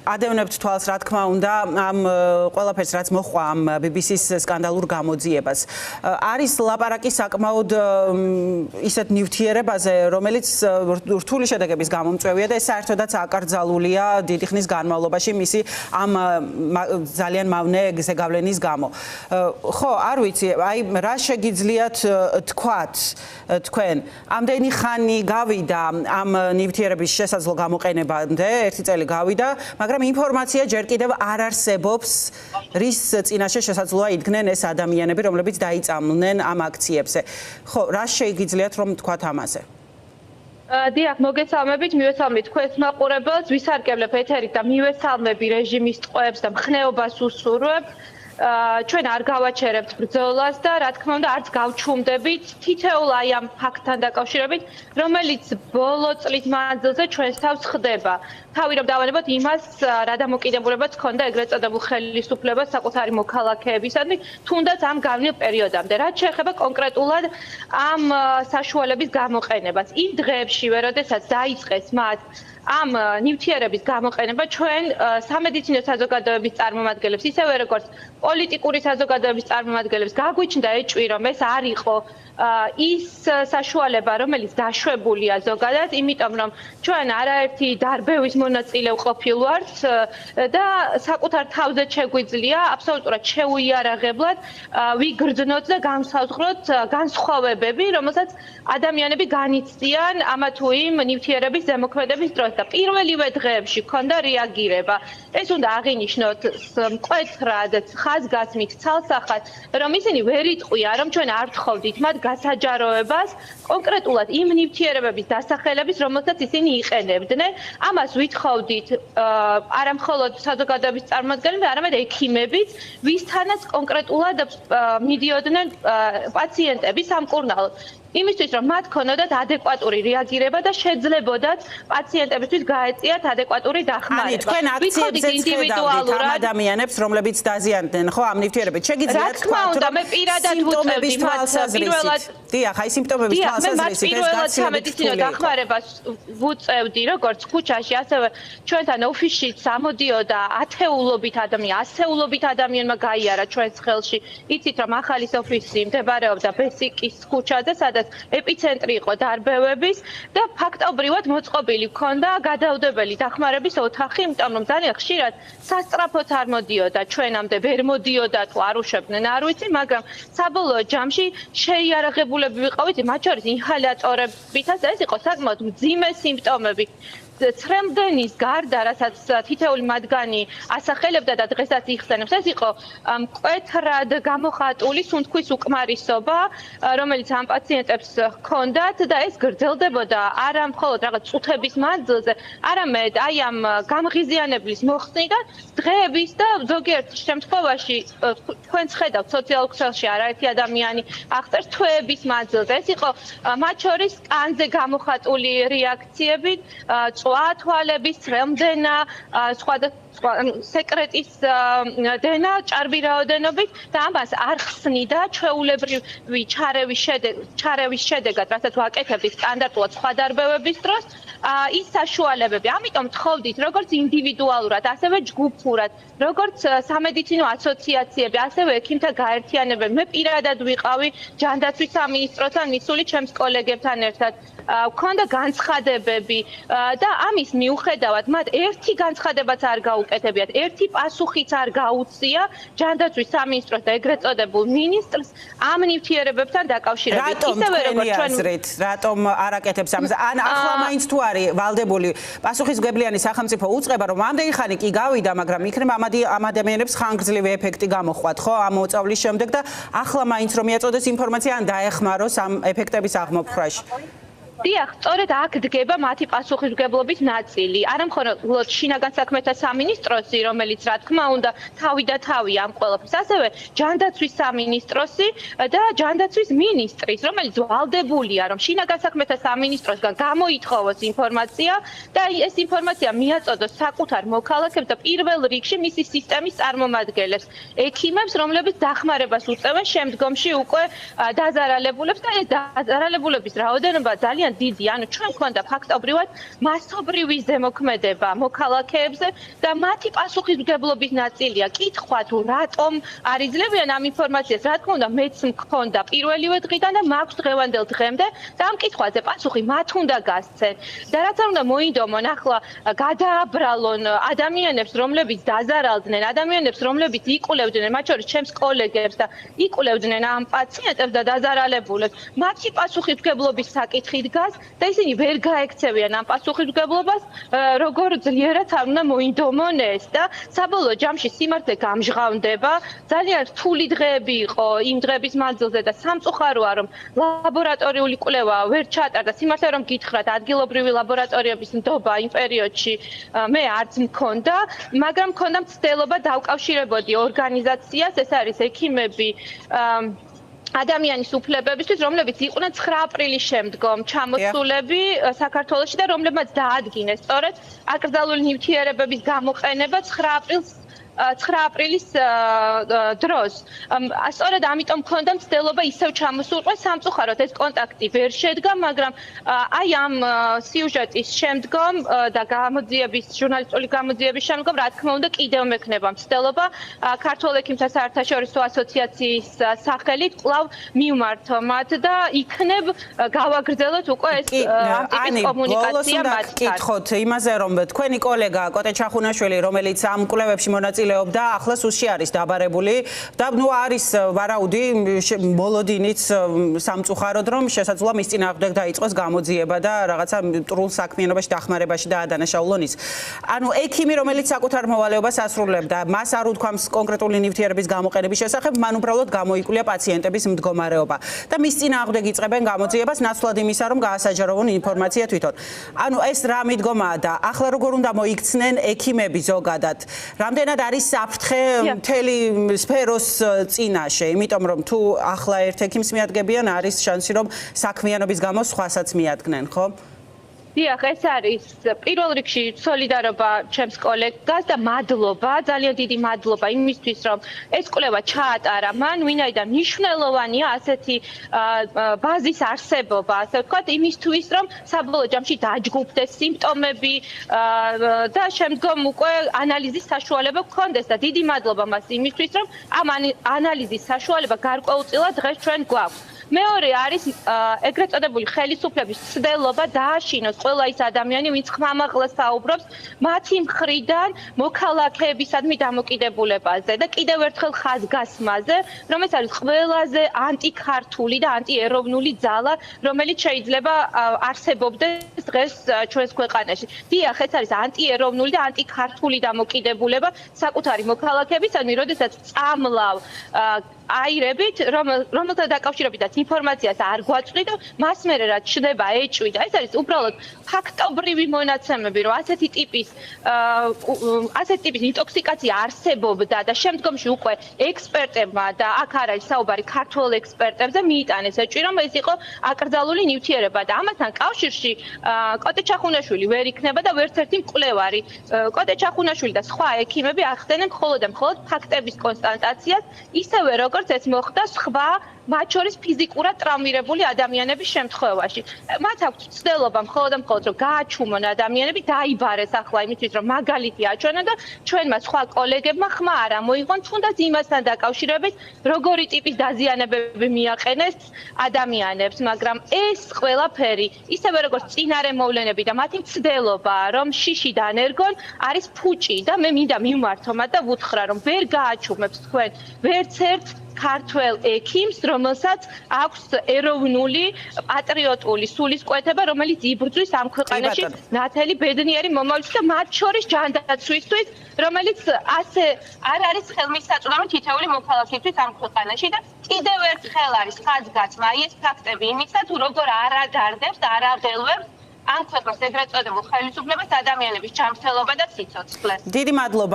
ადევნებთ თვალს, რა თქმა უნდა, ამ ყველაფერს რაც მოხდა ამ BBC-ს სკანდალურ გამოძიებას. არის ლაპარაკი საკმაოდ ისეთ ნივთიერებაზე, რომელიც რთული შედეგების გამომწვევია და ეს საერთოდაც აკრძალულია დიდი ხნის განმავლობაში მისი ამ ძალიან მავნე ზეგავლენის გამო. ხო, არ ვიცი, აი რა შეგიძლიათ თქვათ თქვენ, ამდენი ხანი გავიდა ამ ნივთიერების შესაძლო გამოყენებამდე, ერთი წელი გავიდა, მაგრამ ინფორმაცია ჯერ კიდევ არ არსებობს, რის წინაშე შესაძლოა იდგნენ ეს ადამიანები, რომლებიც დაიწამნენ ამ აქციებზე. ხო, რა შეგიძლიათ რომ თქვათ ამაზე? დიახ, მოგესალმებით, მივესალმებით თქვენს მაყურებელს, ვისარგებლებ ეთერით და მივესალმები რეჟიმის ტყვეებს და მხნეობას უსურვებ. ჩვენ არ გავაჩერებთ ბრძოლას და რა თქმა უნდა არც გავჩუმდებით თითოეულ აი ამ ფაქტთან დაკავშირებით, რომელიც ბოლო წლის მანძილზე ჩვენს თავს ხდება. თავი რომ დავანებოთ იმას, რა დამოკიდებულებაც ჰქონდა ეგრეთ წოდებულ ხელისუფლებას საკუთარი მოქალაქეებისადმი, თუნდაც ამ განვლილ პერიოდამდე. რაც შეეხება კონკრეტულად ამ საშუალების გამოყენებას, იმ დღეებში, როდესაც დაიწყეს მათ ამ ნივთიერების გამოყენება, ჩვენ სამედიცინო საზოგადოების წარმომადგენლებს, ისევე როგორც პოლიტიკური საზოგადოების წარმომადგენლებს გაგვიჩნდა ეჭვი, რომ ეს არ იყო ის საშუალება, რომელიც დაშვებულია ზოგადად, იმიტომ რომ ჩვენ არაერთი დარბევის მონაწილე ვყოფილ ვართ და საკუთარ თავზე შეგვიძლია აბსოლუტურად შეუიარაღებლად ვიგრძნოთ და განსაზღვროთ განსხვავებები, რომელსაც ადამიანები განიცდიან ამა თუ იმ ნივთიერების ზემოქმედების დროს და პირველივე დღეებში ჰქონდა რეაგირება. ეს უნდა აღინიშნოთ მკვეთრად, ხაზგასმით, ცალსახად, რომ ისინი ვერ იტყვიან, რომ ჩვენ არ ვთხოვდით მათ გასაჯაროებას კონკრეტულად იმ ნივთიერებების დასახელების, რომელსაც ისინი იყენებდნენ. ამას ვითხოვდით არა მხოლოდ საზოგადოების წარმომადგენლები, არამედ ექიმებიც, ვისთანაც კონკრეტულად მიდიოდნენ პაციენტები სამკურნალოდ. იმისთვის რომ მათ ქონოდათ ადეკვატური რეაგირება და შეძლებოდათ პაციენტებისთვის გაეწიათ ადეკვატური დახმარება. ანუ თქვენ აქციებზე ხედავთ ამ ადამიანებს, რომლებიც დაზიანდნენ, ხო, ამ ნივთიერებით. შეგიძლიათ თქვათ, რომ მე პირადად ვუწევდი თვალსაზრისით. დიახ, აი სიმპტომების თვალსაზრისით ეს გაცილებით სამედიცინო დახმარებას ვუწევდი, როგორც ქუჩაში, ასევე ჩვენთან ოფისშიც ამოდიოდა ათეულობით ადამიანი, ასეულობით ადამიანმა გაიარა ჩვენს ხელში. იცით რომ ახალის ოფისი მდებარეობდა ბესიკის ქუჩაზე, სადაც ეპიცენტრი იყო დარბევების და ფაქტობრივად მოწყობილი ჰქონდა გადაუდებელი დახმარების ოთახი, იმიტომ რომ ძალიან ხშირად სასწრაფოდ არ მოდიოდა ჩვენამდე, ვერ მოდიოდა თუ არ უშვებდნენ, არ ვიცი, მაგრამ საბოლოო ჯამში შეიარაღებულები ვიყავით, მათ შორის ინჰალატორებითაც ეს იყო საკმაოდ მძიმე სიმპტომები. ცრემლდენის გარდა, რასაც თითოეული მათგანი ასახელებდა და დღესაც იხსენებს, ეს იყო მკვეთრად გამოხატული სუნთქვის უკმარისობა, რომელიც ამ პაციენტებს ჰქონდათ და ეს გრძელდებოდა არა მხოლოდ რაღაც წუთების მანძილზე, არამედ აი ამ გამღიზიანებლის მოხსნიდან დღეების და ზოგიერთ შემთხვევაში თქვენც ხედავთ სოციალურ ქსელში არაერთი ადამიანი აღწერს თვეების მანძილზე. ეს იყო მათ შორის კანზე გამოხატული რეაქციები, თვალების ცრემლდენა, სხვადასხვა სეკრეტის დენა, ჭარბი რაოდენობით და ამას არ ხსნიდა ჩვეულებრივი ჩარევის შედეგად, რასაც ვაკეთებდით სტანდარტულად სხვა დარბევების დროს, ის საშუალებები. ამიტომ თხოვდით როგორც ინდივიდუალურად, ასევე ჯგუფურად, როგორც სამედიცინო ასოციაციები, ასევე ექიმთა გაერთიანებები. მე პირადად ვიყავი ჯანდაცვის სამინისტროსთან მისული ჩემს კოლეგებთან ერთად. Ქონდა განცხადებები და ამის მიუხედავად მათ ერთი განცხადებაც არ გაუკეთებიათ, ერთი პასუხიც არ გაუწია ჯანდაცვის სამინისტროს და ეგრეთ წოდებულ მინისტრს ამ ნივთიერებებთან დაკავშირებით. ისევე როგორც ჩვენ რატომ არ აკეთებს ამას? ან ახლა მაინც თუ არის ვალდებული პასუხისმგებლიანი სახელმწიფო უწყება, რომ ამდენი ხანი კი გავიდა, მაგრამ იქნება ამ ადამიანებს ხანგრძლივი ეფექტი გამოხვათ, ხო, ამ მოწავლის შემდეგ და ახლა მაინც რომ მიაწოდეს ინფორმაცია ან დაეხმაროს ამ ეფექტების აღმოფხვრაში. დიახ, სწორედ აქ დგება მათი პასუხისმგებლობის ნაწილი. არა მხოლოდ შინაგან საქმეთა სამინისტროსი, რომელიც რა თქმა უნდა თავი და თავი ამ ყველაფერს, ასევე ჯანდაცვის სამინისტროსი და ჯანდაცვის მინისტრის, რომელიც ვალდებულია, რომ შინაგან საქმეთა სამინისტროსგან გამოითხოვოს ინფორმაცია და ეს ინფორმაცია მიაწოდოს საკუთარ მოქალაქეებს და პირველ რიგში მისი სისტემის წარმომადგენლებს, ექიმებს, რომლებიც დახმარებას უწევენ შემდგომში უკვე დაზარალებულებს და ეს დაზარალებულების რაოდენობა ძალიან ძალიან დიდი, ანუ ჩვენ გვქონდა ფაქტობრივად მასობრივი ზემოქმედება მოქალაქეებზე და მათი პასუხისმგებლობის ნაწილია კითხვა თუ რატომ არ იძლევიან ამ ინფორმაციას, რა თქმა უნდა, მეც მქონდა პირველივე დღიდან და მაქვს დღევანდელ დღემდე და ამ კითხვაზე პასუხი მათ უნდა გასცენ. და რაც არ უნდა მოინდომონ, ახლა გადააბრალონ ადამიანებს, რომლებიც დაზარალდნენ, ადამიანებს, რომლებიც იკვლევდნენ, მათ შორის ჩემს კოლეგებს და იკვლევდნენ ამ პაციენტებს და დაზარალებულებს, მათი პასუხისმგებლობის საკითხი დგას და ისინი ვერ გაექცევიან ამ პასუხისმგებლობას, როგორ ძლიერად არ უნდა მოინდომონ ეს და საბოლოო ჯამში სიმართლე გამჟღავნდება. ძალიან რთული დღეები იყო იმ დღების მანძილზე და სამწუხაროა, რომ ლაბორატორიული კვლევა ვერ ჩატარდა. სიმართლე რომ გითხრათ, ადგილობრივი ლაბორატორიების ნდობა იმ პერიოდში მე არც მქონდა, მაგრამ მქონდა მცდელობა დავკავშირებოდი ორგანიზაციას, ეს არის ექიმები ადამიანის უფლებებისთვის, რომლებიც იყვნენ 9 აპრილის შემდგომ ჩამოსულები საქართველოში და რომლებმაც დაადგინეს სწორედ აკრძალული ნივთიერებების გამოყენება 9 აპრილის დროს. სწორედ ამიტომ მქონდა მცდელობა ისევ ჩამოსულყვეს, სამწუხაროდ ეს კონტაქტი ვერ შედგა, მაგრამ აი ამ სიუჟეტის შემდგომ და ჟურნალისტური გამოძიების შემდგომ, რა თქმა უნდა, კიდევ მექნება მცდელობა ქართველ ექიმთა საერთაშორისო ასოციაციის სახელით კვლავ მივმართო მათ და იქნებ გავაგრძელოთ უკვე ეს ამ ტიპის კომუნიკაცია მათთან. კითხოთ იმაზე, რომ თქვენი კოლეგა კოტე ჩახუნაშვილი, რომელიც ამ კვლევებში მონაწილეობდა, ახლა სუსში არის დაბარებული და არის ვარაუდი მოლოდინიც სამწუხაროდ, რომ შესაძლოა მის წინააღმდეგ დაიწყოს გამოძიება და რაღაცა მტრულ საქმიანობაში დახმარებაში დაადანაშაულონ ის. ანუ ექიმი, რომელიც საკუთარ მოვალეობას ასრულებდა, მას არ უთქვამს კონკრეტული ნივთიერების გამოყენების შესახებ, მან უბრალოდ გამოიკვლია პაციენტების მდგომარეობა და მის წინააღმდეგ იწყებენ გამოძიებას ნაცვლად იმისა, რომ გაასაჯაროვონ ინფორმაცია თვითონ. ანუ ეს რა მიდგომაა და ახლა როგორ უნდა მოიქცნენ ექიმები ზოგადად? რამდენად არის საფრთხე მთელი სფეროს წინაშე, იმიტომ რომ თუ ახლა ერთ ექიმს მიადგებიან, არის შანსი, რომ საქმიანობის გამო სხვასაც მიადგნენ, ხო? დიახ, ეს არის პირველ რიგში სოლიდარობა ჩემს კოლეგას და მადლობა, ძალიან დიდი მადლობა იმისთვის, რომ ეს კვლევა ჩაატარა მან, ვინაიდან მნიშვნელოვანია ასეთი ბაზის არსებობა, ასე ვთქვათ, იმისთვის, რომ საბოლოო ჯამში დაჯგუფდეს სიმპტომები და შემდგომ უკვე ანალიზის საშუალება გქონდეს და დიდი მადლობა მას იმისთვის, რომ ამ ანალიზის საშუალება გარკვეულწილად დღეს ჩვენ გვაქვს. მეორე არის ეგრეთ წოდებული ხელისუფლების ცდელობა დააშინოს ყველა ის ადამიანი, ვინც ხმამაღლა საუბრობს მათი მხრიდან მოქალაქეებისადმი დამოკიდებულებაზე და კიდევ ერთხელ ხაზგასმაზე, რომ ეს არის ყველაზე ანტიქართული და ანტიეროვნული ძალა, რომელიც შეიძლება არსებობდეს დღეს ჩვენს ქვეყანაში. დიახ, ეს არის ანტიეროვნული და ანტიქართული დამოკიდებულება საკუთარი მოქალაქეებისადმი, როდესაც წამლავ აირებით, რომელთა დაკავშირებითაც ინფორმაციას არ გვაწვდი და მას მერე რაც ჩნდება ეჭვი და ეს არის უბრალოდ ფაქტობრივი მონაცემები, რომ ასეთი ტიპის ინტოქსიკაცია არსებობდა და შემდგომში უკვე ექსპერტებმა და აქ არ არის საუბარი ქართველ ექსპერტებზე მიიტანეს ეჭვი, რომ ეს იყო აკრძალული ნივთიერება და ამასთან კავშირში კოტე ჩახუნაშვილი ვერ იქნება და ვერც ერთი მკვლევარი. კოტე ჩახუნაშვილი და სხვა ექიმები ახდენენ მხოლოდ და მხოლოდ ფაქტების კონსტატაციას, ისევე როგორც ეს მოხდა სხვა მათ შორის ფიზიკურად ტრავმირებული ადამიანების შემთხვევაში. მათ აქვს ცდელობა მხოლოდ და მხოლოდ რომ გააჩუმონ ადამიანები, დაიბარეს ახლა იმისთვის, რომ მაგალითი აჩვენონ და ჩვენმა სხვა კოლეგებმა ხმა არ ამოიღონ, თუნდაც იმასთან დაკავშირებით, როგორი ტიპის დაზიანებები მიაყენეს ადამიანებს, მაგრამ ეს ყველაფერი, ისევე როგორც წინარე მოვლენები და მათი ცდელობა, რომ შიში დანერგონ, არის ფუჭი და მე მინდა მივმართო მათ და ვუთხრა, რომ ვერ გააჩუმებს თქვენ ვერც ერთ ქართველ ექიმს, რომელსაც აქვს ეროვნული პატრიოტული სულისკვეთება, რომელიც იბრძვის ამ ქვეყანაში ნათელი ბედნიერი მომავლის და მათ შორის ჯანდაცვისთვის, რომელიც ასე არ არის ხელმისაწვდომი თითოეული მოქალაქისთვის ამ ქვეყანაში და კიდევ ერთხელ არის ხაზგასმა ეს ფაქტები იმისა, თუ როგორ არ ადარდებს და არ აღელვებს ამ ქვეყნის ეგრეთ წოდებულ ხელისუფლებას ადამიანების ჯანმრთელობა და სიცოცხლე. დიდი მადლობა.